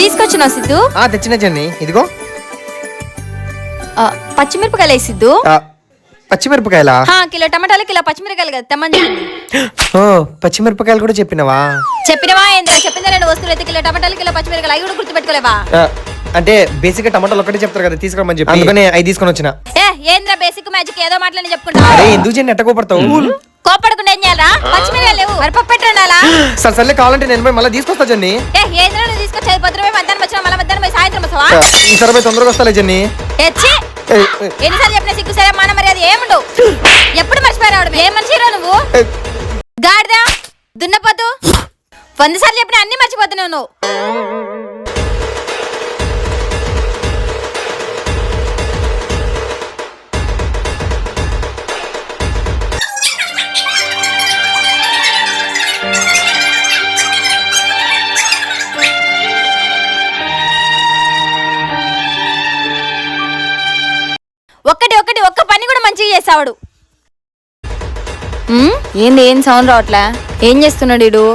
తీసుకొచ్చినావు సిద్ధు? తెచ్చిన జన్ని, ఇదిగో. పచ్చిమిరపకాయలు వేయి సిద్ధు. పచ్చిమిరపకాయలా? కిలో టమాటాలు, కిలో పచ్చిమిరపకాయలు కదా తెమ్మని చెప్పింది. ఓ, పచ్చిమిరపకాయలు కూడా చెప్పినవా? చెప్పినవా ఏంద్రా? చెప్పిందా రెండు వస్తువులు అయితే కిలో టమాటాలు, కిలో పచ్చిమిరపకాయలు అవి కూడా గుర్తు పెట్టుకోలేవా? అంటే బేసిక్ గా టమాటాలు ఒకటే చెప్తారు కదా, తీసుకురమ్మని చెప్పి అందుకనే అవి తీసుకొని వచ్చిన. ఏంద్రా బేసిక్ మ్యాజిక్ ఏదో మాటలని చెప్పుకుంటా. ఎందుకు జన్ని ఎట్ట కోపడతావు? కోపడకుండా ఏం చేయాలా? పచ్చిమిరపకాయలు లేవు, మరి పప్పు పెట్టాలా? సర్లే, కావాలంటే నేను పోయి మళ్ళీ తీసుకొస్తా జన్ని. ఏంద్రా నువ్వు తీసుకొచ్చేది? పొద్దున మధ్యాహ్నం వచ్చినా మళ్ళీ మధ్యాహ్నం పోయి సాయంత్రం వస్తావా? ఈసారి పోయి తొందరగా వస్తాలే జన్ని. ఎన్నిసార్లు చెప్పిన సిగ్గు సరే మన మరి అది ఏముండవు. ఎప్పుడు మర్చిపోయినాడు? ఏ మనిషిరా నువ్వు? గాడిదా దున్నపోతు 100 సార్లు చెప్పిన అన్ని మర్చిపోతున్నావు నువ్వు. ఒక్క పని కూడా మంచిగా చేసావాడు. ఏంది ఏం సౌండ్ రావట్లే? ఏం చేస్తున్నాడు ఈడు?